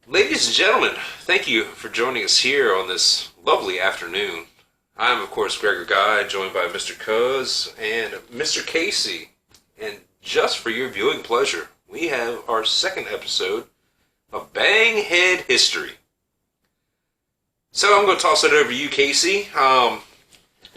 Ladies and gentlemen, thank you for joining us here on this lovely afternoon. I'm, of course, Gregor Guy, joined by Mr. Coz and Mr. Casey. And just for your viewing pleasure, we have our second episode of Banghead History. So I'm going to toss it over to you, Casey. What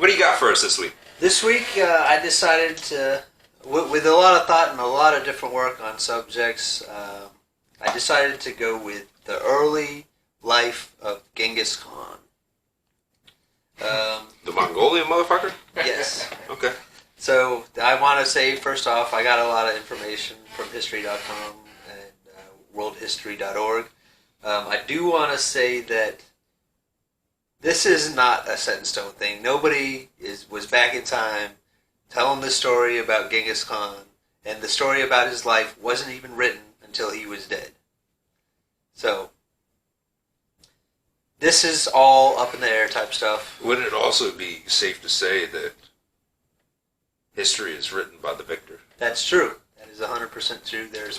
do you got for us this week? This week, I decided to, with a lot of thought and a lot of different work on subjects, I decided to go with the early life of Genghis Khan. The Mongolian motherfucker? Yes. Okay. So I want to say, first off, I got a lot of information from History.com and worldhistory.org. I do want to say that this is not a set in stone thing. Nobody was back in time telling the story about Genghis Khan, and the story about his life wasn't even written until he was dead. So, this is all up in the air type stuff. Wouldn't it also be safe to say that history is written by the victor? That's true. That is 100% true. There's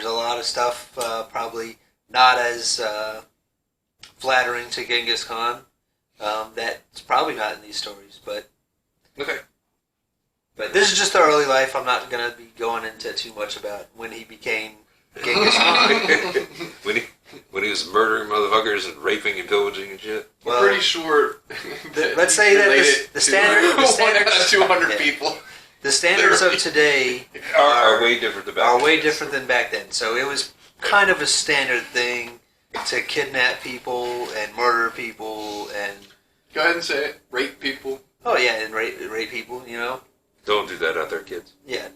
a lot of stuff probably not as flattering to Genghis Khan. That's probably not in these stories, but Okay. But this is just the early life. I'm not going to be going into too much about when he became Genghis Khan. when he was murdering motherfuckers and raping and pillaging and shit. Well, I'm pretty sure. Let's say that the standard, one out of 200 people. The standards of today are way different than back then. So it was kind of a standard thing to kidnap people and murder people and go ahead and say it. Rape people. Oh yeah, and rape people. You know. Don't do that out there, kids. Yeah.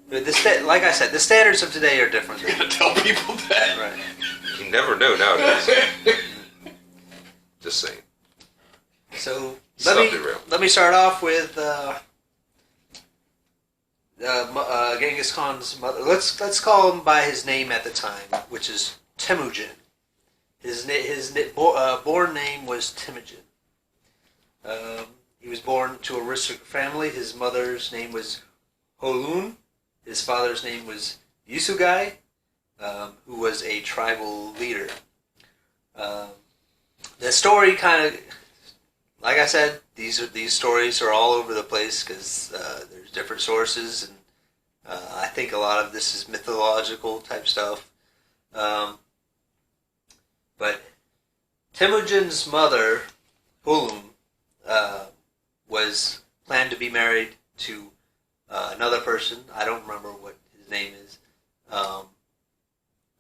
But like I said, the standards of today are different. You're gonna tell people that, right? You never know nowadays. Just saying. So let me start off with Genghis Khan's mother. Let's call him by his name at the time, which is Temujin. His born name was Temujin. He was born to a aristocratic family. His mother's name was Holun. His father's name was Yusugai, who was a tribal leader. The story kind of, like I said, these stories are all over the place because there's different sources, and I think a lot of this is mythological type stuff. But Temujin's mother, Holun, was planned to be married to another person. I don't remember what his name is.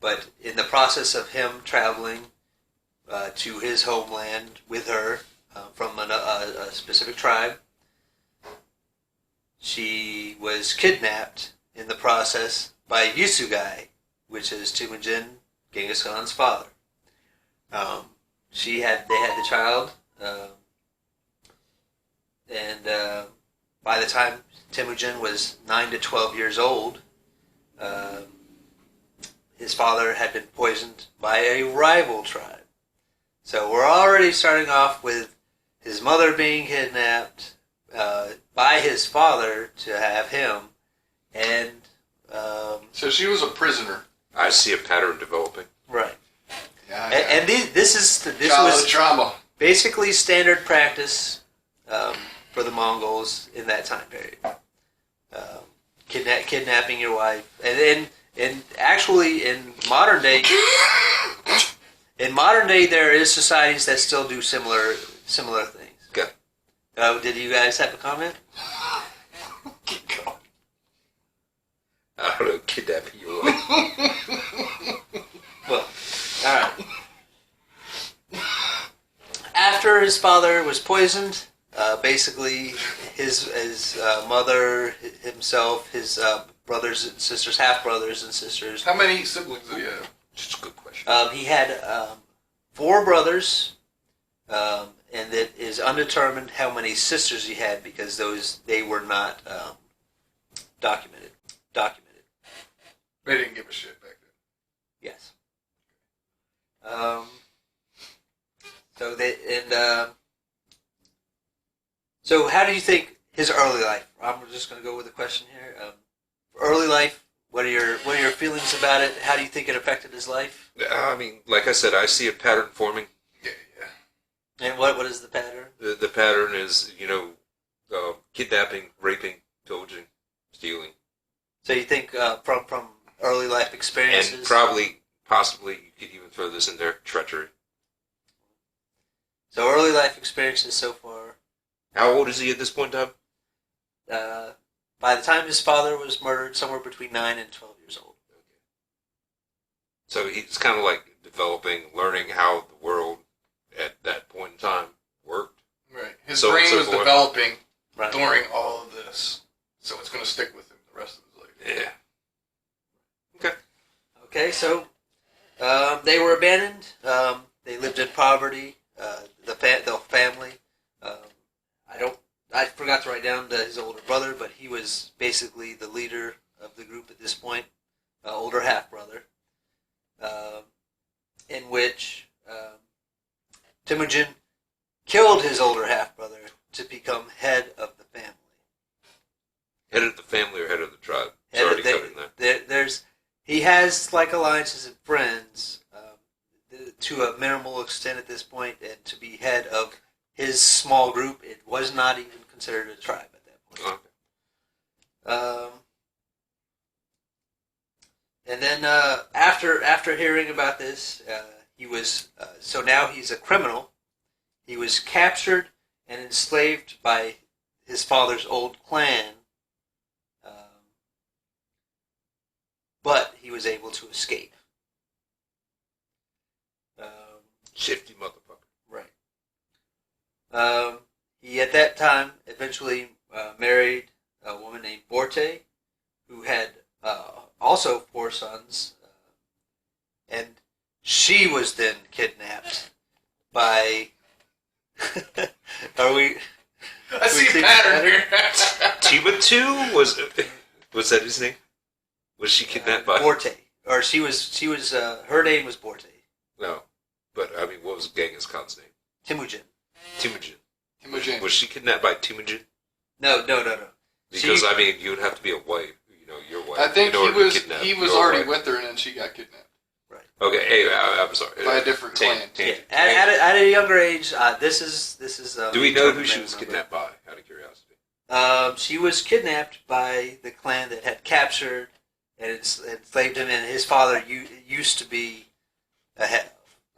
But in the process of him traveling to his homeland with her from a specific tribe, she was kidnapped in the process by Yusugai, which is Temujin, Genghis Khan's father. They had the child, and by the time Temujin was 9 to 12 years old, his father had been poisoned by a rival tribe. So we're already starting off with his mother being kidnapped by his father to have him, and so she was a prisoner. I see a pattern developing. Right. Yeah, and this was drama. Basically standard practice for the Mongols in that time period. Kidnapping your wife, and actually in modern day, there is societies that still do similar things. Okay. Did you guys have a comment? Keep going. I don't know, kidnapping your wife. Well, all right. After his father was poisoned, basically his mother, himself, his brothers and sisters, half-brothers and sisters. How many siblings did he have? Just a good question. He had 4 brothers, and it is undetermined how many sisters he had because they were not documented. They didn't give a shit back then. Yes. So how do you think his early life? I'm just going to go with a question here. Early life What are your feelings about it? How do you think it affected his life? I mean, like I said, I see a pattern forming. Yeah. And what is the pattern? The pattern is, kidnapping, raping, pillaging, stealing. So you think from early life experiences? And possibly, you could even throw this in there, treachery. So early life experiences so far. How old is he at this point in time? By the time his father was murdered, somewhere between 9 and 12 years old. Okay. So he's kind of like developing, learning how the world at that point in time worked. Right. His brain was developing during all of this, so it's going to stick with him the rest of his life. Yeah. Okay, so they were abandoned. They lived in poverty. The family. I forgot to write down his older brother, but he was basically the leader of the group at this point, older half brother, in which Temujin killed his older half brother to become head of the family. Head of the family or head of the tribe? It's already covered in that. He has like alliances and friends to a minimal extent at this point, and to be head of his small group, it was not even considered a tribe at that point. Okay. And then after hearing about this, he was so now he's a criminal. He was captured and enslaved by his father's old clan, but he was able to escape. Shifty motherfucker. Right. He, at that time, eventually married a woman named Borte, who had also 4 sons, and she was then kidnapped by... Are we... I see a pattern here. Timbatu was that his name? Was she kidnapped by Borte? Or she was her name was Borte. No, but I mean, what was Genghis Khan's name? Temujin. Temujin. Was she kidnapped by Temujin? No. Because I mean, you would have to be a wife, your wife. I think he was already wife. with her, and then she got kidnapped. Right. Okay. Hey, I'm sorry. By a different clan. Yeah. At a younger age, this is. Do we know who she was kidnapped by? Out of curiosity. She was kidnapped by the clan that had captured and enslaved him, and his father used to be a head of.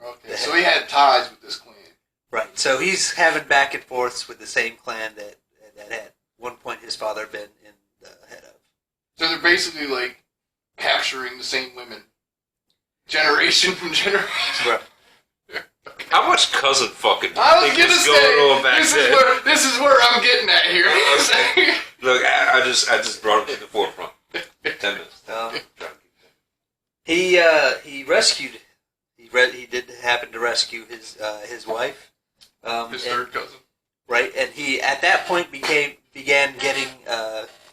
Okay, so he had ties with this clan. Right, so he's having back and forths with the same clan that at one point his father been in the head of. So they're basically like capturing the same women, generation from generation. Right. How much cousin fucking do you I was think gonna was going on say back then? this is where I'm getting at here. Okay. Look, I just brought it to the forefront. 10 minutes. He rescued. He did happen to rescue his wife. His third cousin. Right, and he at that point began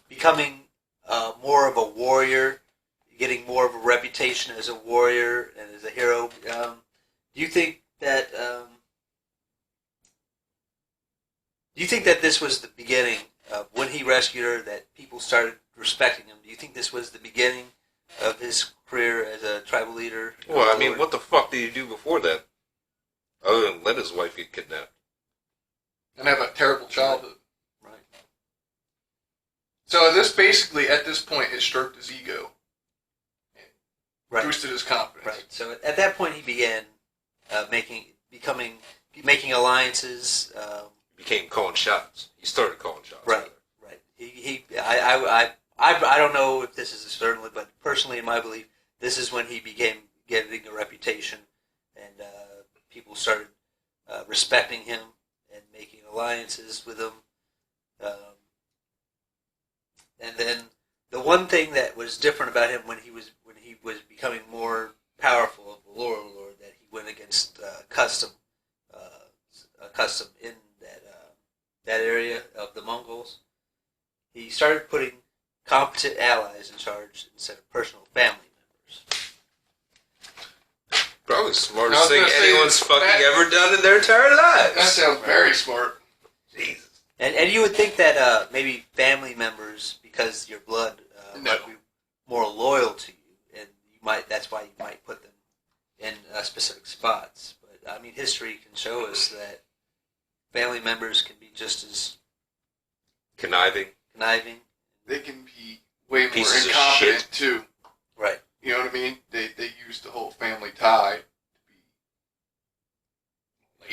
becoming more of a warrior, getting more of a reputation as a warrior and as a hero. Do you think that this was the beginning of when he rescued her, that people started respecting him? Do you think this was the beginning of his career as a tribal leader? Well, I mean, what the fuck did he do before that? Other than let his wife get kidnapped. And have a terrible childhood. Right. So this basically, at this point, it stroked his ego. Right. Boosted his confidence. Right. So at that point, he began making alliances. Became calling shots. He started calling shots. Right. Right. I don't know if this is certainly, but personally, in my belief, this is when he began getting a reputation, and people started respecting him and making alliances with him. And then the one thing that was different about him when he was becoming more powerful of the Lord, that he went against custom in that area of the Mongols. He started putting competent allies in charge instead of personal family members. Probably the smartest thing anyone's ever done in their entire lives. That sounds very smart. Jesus. And you would think that maybe family members, because your blood might be more loyal to you, and that's why you might put them in specific spots. But I mean, history can show us that family members can be just as conniving. They can be way more Pieces of incompetent shit. too. Right. You know what I mean? They use the whole family tie to be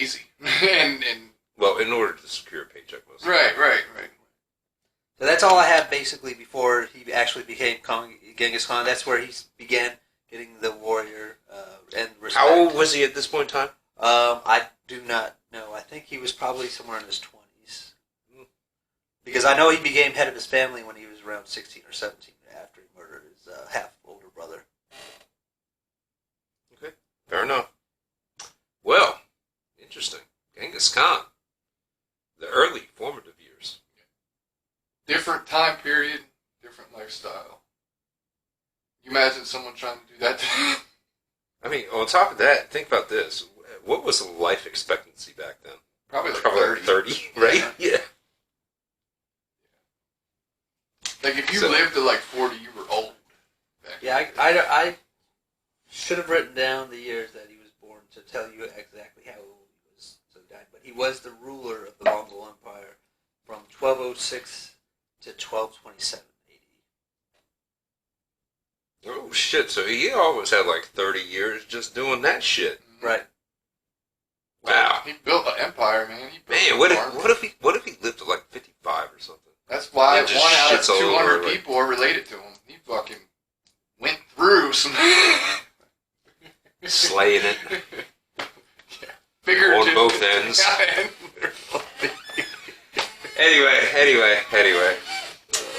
lazy and Well, in order to secure a paycheck, mostly. right. So that's all I have basically before he actually became Genghis Khan. That's where he began getting the warrior and respect. How old was he at this point in time? I do not know. I think he was probably somewhere in his 20s. Because I know he became head of his family when he was around 16 or 17 after he murdered his half-older brother. Okay, fair enough. Well, interesting. Genghis Khan. The early formative years. Different time period, different lifestyle. You imagine someone trying to do that? I mean, on top of that, think about this. What was the life expectancy back then? Probably like 30, right? Yeah. Like if you lived to like 40, you were old. Yeah, I should have written down the years that he was born to tell you exactly how old he was so he died. But he was the ruler of the Mongol Empire from 1206 to 1227 AD. Oh, shit. So he always had like 30 years just doing that shit. Right. Wow. He built an empire, man. Man, what if he lived to like 55 or something? That's why Yeah, 1 just out of shits all 200 over, like- people are related to him. He fucking went through some Slaying it. figurative On both ends. Yeah, Anyway.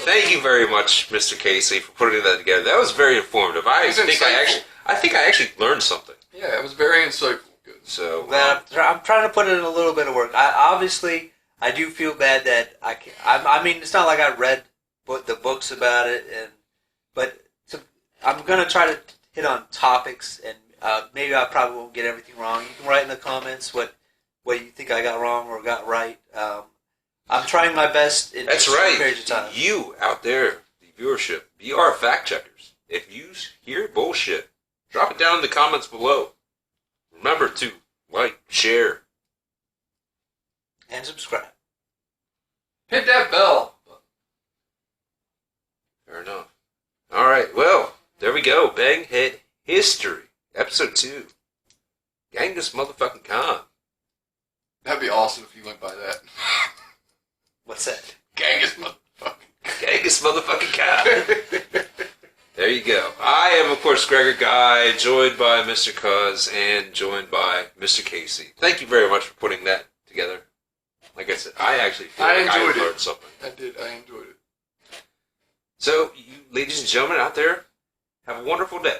Thank you very much, Mr. Casey, for putting that together. That was very informative. I was think insightful. I actually learned something. yeah, it was very insightful. Good. So I'm trying to put in a little bit of work. I do feel bad that I mean, it's not like I read the books about it, but I'm gonna try to hit on topics, and maybe I probably won't get everything wrong. You can write in the comments what you think I got wrong or got right. I'm trying my best in that's short right. periods of time. You out there, the viewership, be our fact checkers. If you hear bullshit, drop it down in the comments below. Remember to like, share, And subscribe. Hit that bell. Fair enough. All right, well, there we go. Banghead History, Episode 2. Genghis motherfucking Khan. That'd be awesome if you went by that. What's that? Genghis motherfucking. Genghis motherfucking Khan. There you go. I am, of course, Gregor Guy, joined by Mr. Cuz and joined by Mr. Casey. Thank you very much for putting that together. Like I said, I actually feel like I learned something. I enjoyed it. So, you ladies and gentlemen out there, have a wonderful day.